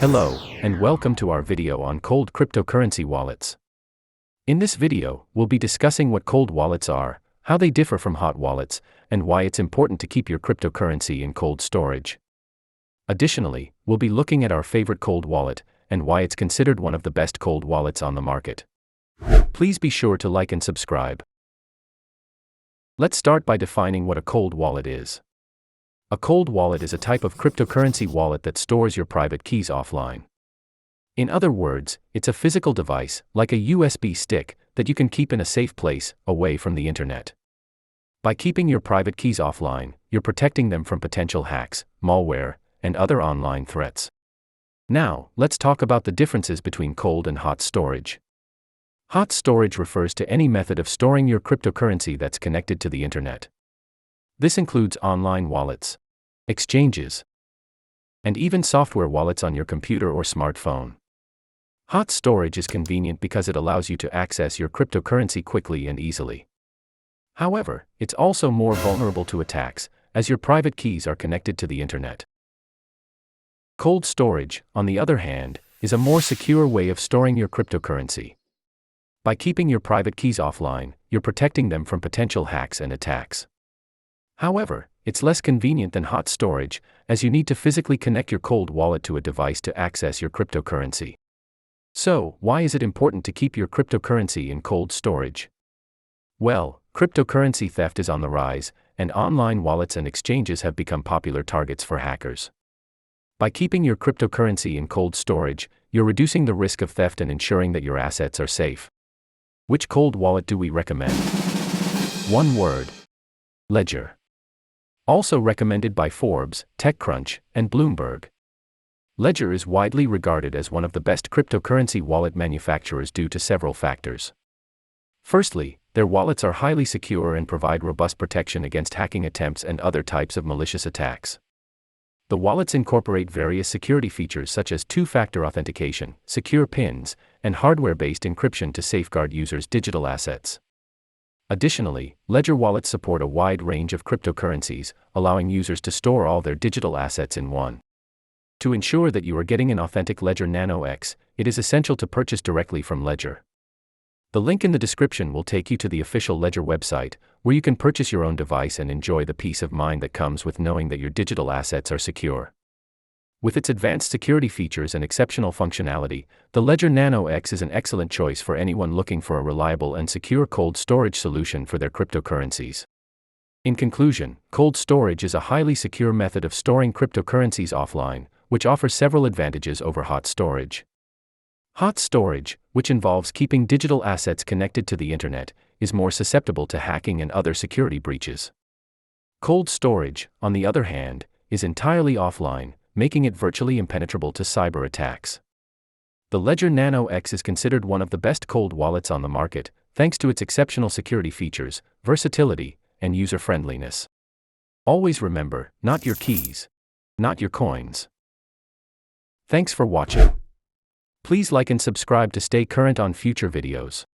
Hello, and welcome to our video on cold cryptocurrency wallets. In this video, we'll be discussing what cold wallets are, how they differ from hot wallets, and why it's important to keep your cryptocurrency in cold storage. Additionally, we'll be looking at our favorite cold wallet, and why it's considered one of the best cold wallets on the market. Please be sure to like and subscribe. Let's start by defining what a cold wallet is. A cold wallet is a type of cryptocurrency wallet that stores your private keys offline. In other words, it's a physical device, like a USB stick, that you can keep in a safe place, away from the internet. By keeping your private keys offline, you're protecting them from potential hacks, malware, and other online threats. Now, let's talk about the differences between cold and hot storage. Hot storage refers to any method of storing your cryptocurrency that's connected to the internet. This includes online wallets, exchanges, and even software wallets on your computer or smartphone. Hot storage is convenient because it allows you to access your cryptocurrency quickly and easily. However, it's also more vulnerable to attacks, as your private keys are connected to the internet. Cold storage, on the other hand, is a more secure way of storing your cryptocurrency. By keeping your private keys offline, you're protecting them from potential hacks and attacks. However, it's less convenient than hot storage, as you need to physically connect your cold wallet to a device to access your cryptocurrency. So, why is it important to keep your cryptocurrency in cold storage? Well, cryptocurrency theft is on the rise, and online wallets and exchanges have become popular targets for hackers. By keeping your cryptocurrency in cold storage, you're reducing the risk of theft and ensuring that your assets are safe. Which cold wallet do we recommend? One word: Ledger. Also recommended by Forbes, TechCrunch, and Bloomberg. Ledger is widely regarded as one of the best cryptocurrency wallet manufacturers due to several factors. Firstly, their wallets are highly secure and provide robust protection against hacking attempts and other types of malicious attacks. The wallets incorporate various security features such as two-factor authentication, secure PINs, and hardware-based encryption to safeguard users' digital assets. Additionally, Ledger wallets support a wide range of cryptocurrencies, allowing users to store all their digital assets in one. To ensure that you are getting an authentic Ledger Nano X, it is essential to purchase directly from Ledger. The link in the description will take you to the official Ledger website, where you can purchase your own device and enjoy the peace of mind that comes with knowing that your digital assets are secure. With its advanced security features and exceptional functionality, the Ledger Nano X is an excellent choice for anyone looking for a reliable and secure cold storage solution for their cryptocurrencies. In conclusion, cold storage is a highly secure method of storing cryptocurrencies offline, which offers several advantages over hot storage. Hot storage, which involves keeping digital assets connected to the internet, is more susceptible to hacking and other security breaches. Cold storage, on the other hand, is entirely offline, making it virtually impenetrable to cyber attacks. The Ledger Nano X is considered one of the best cold wallets on the market, thanks to its exceptional security features, versatility, and user-friendliness. Always remember, not your keys, not your coins. Thanks for watching. Please like and subscribe to stay current on future videos.